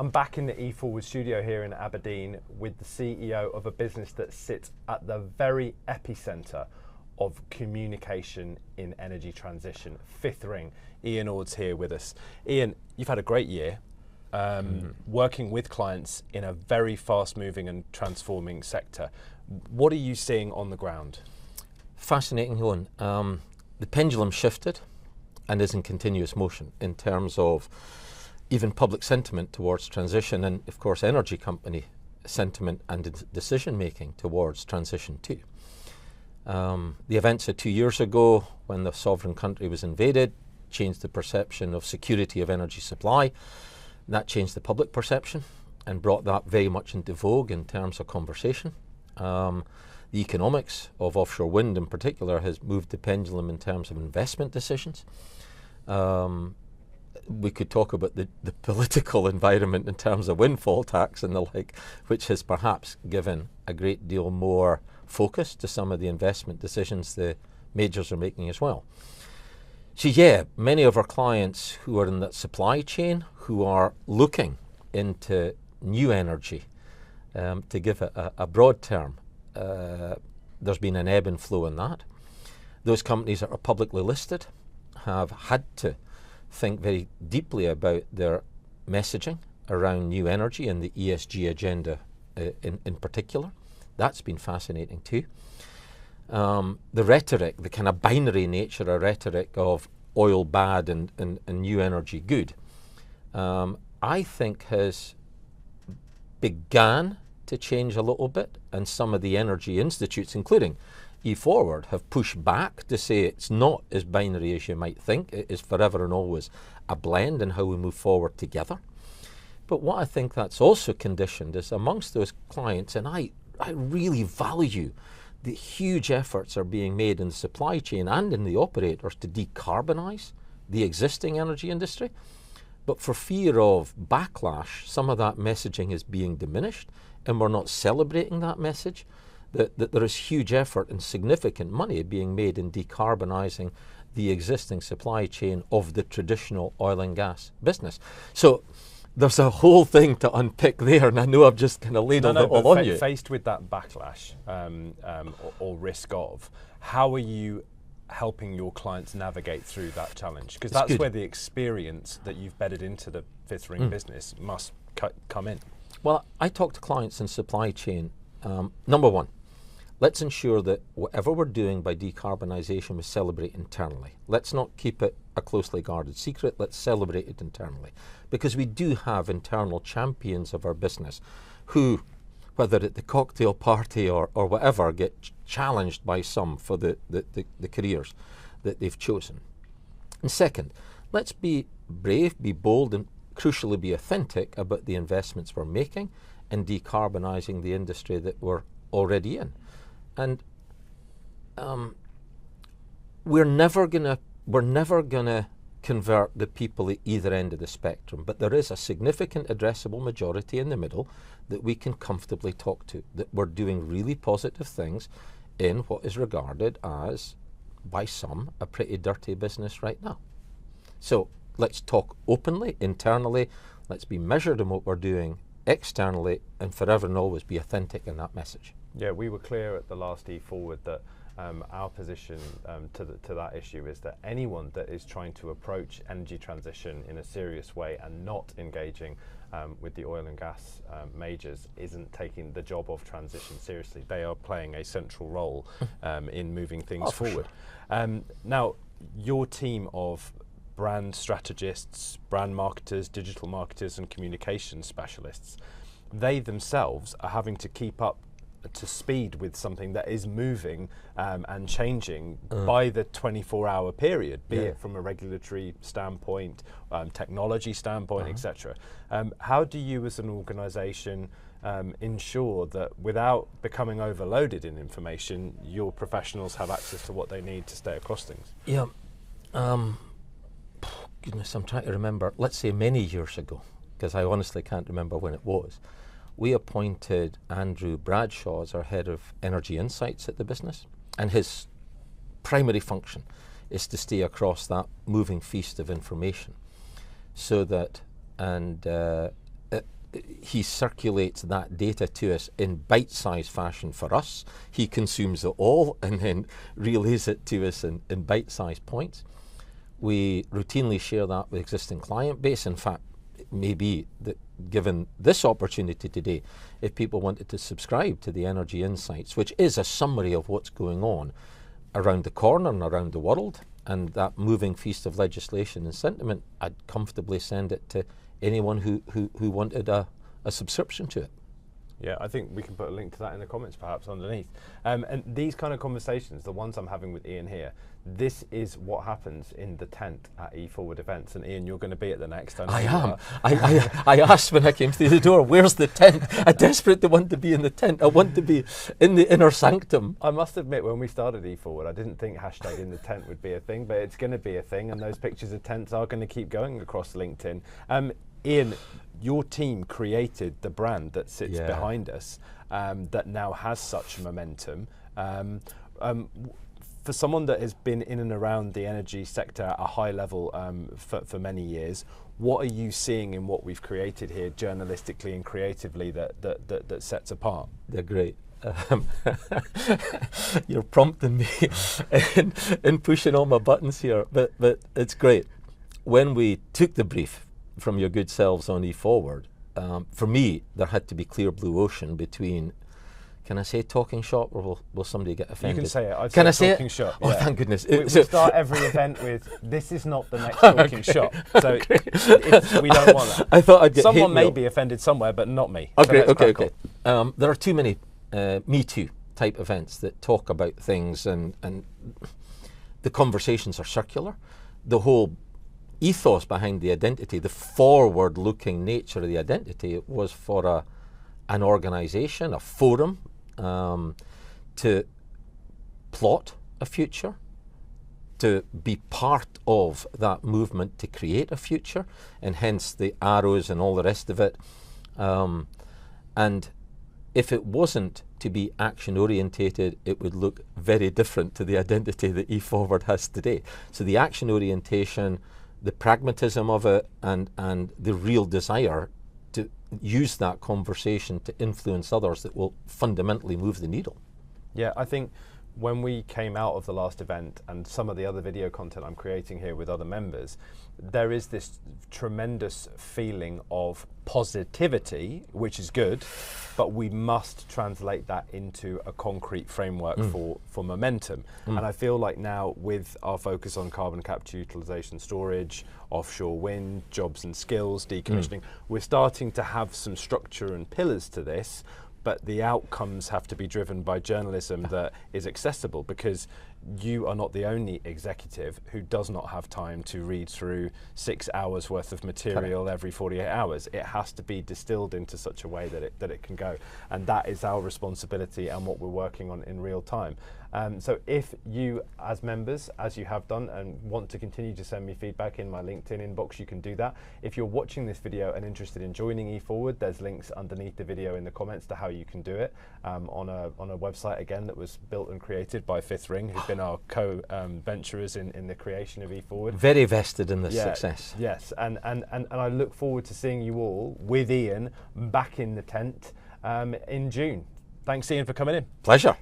I'm back in the E-FWD studio here in Aberdeen with the CEO of a business that sits at the very epicenter of communication in energy transition. Fifth Ring. Ian Ord's here with us. Ian, you've had a great year working with clients in a very fast-moving and transforming sector. What are you seeing on the ground? Fascinating, Owen. The pendulum shifted and is in continuous motion in terms of even public sentiment towards transition and, of course, energy company sentiment and decision making towards transition too. The events of 2 years ago when the sovereign country was invaded changed the perception of security of energy supply. That changed the public perception and brought that very much into vogue in terms of conversation. The economics of offshore wind in particular has moved the pendulum in terms of investment decisions. We could talk about the political environment in terms of windfall tax and the like, which has perhaps given a great deal more focus to some of the investment decisions the majors are making as well. So yeah, many of our clients who are in that supply chain, who are looking into new energy, to give it a broad term, there's been an ebb and flow in that. Those companies that are publicly listed have had to think very deeply about their messaging around new energy and the ESG agenda in particular. That's been fascinating too. The rhetoric, the kind of binary nature of rhetoric of oil bad and new energy good, I think has began to change a little bit, and some of the energy institutes, including E-FWD, have pushed back to say it's not as binary as you might think. It is forever and always a blend in how we move forward together. But what I think that's also conditioned is amongst those clients, and I really value the huge efforts are being made in the supply chain and in the operators to decarbonise the existing energy industry. But for fear of backlash, some of that messaging is being diminished, and we're not celebrating that message. That there is huge effort and significant money being made in decarbonising the existing supply chain of the traditional oil and gas business. So there's a whole thing to unpick there, and I know I've just kind of ladled it all on you. Faced with that backlash or risk of, how are you helping your clients navigate through that challenge? Because that's where the experience that you've bedded into the Fifth Ring business must come in. Well, I talk to clients in supply chain. Number one, let's ensure that whatever we're doing by decarbonisation we celebrate internally. Let's not keep it a closely guarded secret, let's celebrate it internally. Because we do have internal champions of our business who, whether at the cocktail party or whatever, get challenged by some for the careers that they've chosen. And second, let's be brave, be bold, and crucially be authentic about the investments we're making in decarbonising the industry that we're already in. And we're never gonna convert the people at either end of the spectrum, but there is a significant addressable majority in the middle that we can comfortably talk to, that we're doing really positive things in what is regarded as, by some, a pretty dirty business right now. So let's talk openly, internally, let's be measured in what we're doing externally, and forever and always be authentic in that message. Yeah, we were clear at the last E-FWD that our position to that issue is that anyone that is trying to approach energy transition in a serious way and not engaging with the oil and gas majors isn't taking the job of transition seriously. They are playing a central role in moving things forward. Sure. Now, your team of brand strategists, brand marketers, digital marketers and communication specialists, they themselves are having to keep up to speed with something that is moving and changing by the 24-hour period, be it from a regulatory standpoint, technology standpoint, etc. How do you as an organisation ensure that without becoming overloaded in information, your professionals have access to what they need to stay across things? Yeah. Goodness, I'm trying to remember, let's say many years ago, because I honestly can't remember when it was, we appointed Andrew Bradshaw as our head of energy insights at the business, and his primary function is to stay across that moving feast of information so that, and he circulates that data to us in bite-sized fashion for us. He consumes it all and then relays it to us in bite-sized points. We routinely share that with existing client base. In fact, it may be that given this opportunity today, if people wanted to subscribe to the Energy Insights, which is a summary of what's going on around the corner and around the world, and that moving feast of legislation and sentiment, I'd comfortably send it to anyone who wanted a subscription to it. Yeah, I think we can put a link to that in the comments perhaps underneath. And these kind of conversations, the ones I'm having with Ian here, this is what happens in the tent at E-FWD events. And Ian, you're going to be at the next. I am. I asked when I came through the door, where's the tent? I'm desperate to want to be in the tent. I want to be in the inner sanctum. I must admit, when we started E-FWD, I didn't think hashtag in the tent would be a thing, but it's going to be a thing. And those pictures of tents are going to keep going across LinkedIn. Ian, your team created the brand that sits behind us that now has such momentum. For someone that has been in and around the energy sector at a high level for many years, what are you seeing in what we've created here journalistically and creatively that sets apart? They're great. You're prompting me in pushing all my buttons here, but it's great. When we took the brief from your good selves on E-FWD, for me, there had to be clear blue ocean between, can I say talking shop, or will somebody get offended? You can say it. Can I say talking shop. Oh, thank goodness. We start every event with, this is not the next talking shop. So we don't want that. I thought I'd get someone may be offended somewhere, but not me. Okay, so okay. There are too many Me Too type events that talk about things, and the conversations are circular. The whole ethos behind the identity, the forward-looking nature of the identity, was for an organization, a forum, to plot a future, to be part of that movement to create a future, and hence the arrows and all the rest of it. And if it wasn't to be action-orientated, it would look very different to the identity that E-FWD has today. So the action orientation, the pragmatism of it, and the real desire to use that conversation to influence others that will fundamentally move the needle. Yeah, I think when we came out of the last event and some of the other video content I'm creating here with other members, there is this tremendous feeling of positivity, which is good, but we must translate that into a concrete framework for momentum. And I feel like now, with our focus on carbon capture, utilization, storage, offshore wind, jobs and skills, decommissioning, we're starting to have some structure and pillars to this, but the outcomes have to be driven by journalism that is accessible, because you are not the only executive who does not have time to read through 6 hours worth of material every 48 hours. It has to be distilled into such a way that it can go. And that is our responsibility and what we're working on in real time. So if you, as members, as you have done, and want to continue to send me feedback in my LinkedIn inbox, you can do that. If you're watching this video and interested in joining E-FWD, there's links underneath the video in the comments to how you can do it on a website, again, that was built and created by Fifth Ring, who've been our co-venturers in the creation of E-FWD. Very vested in this success. Yes, and I look forward to seeing you all with Ian back in the tent in June. Thanks, Ian, for coming in. Pleasure.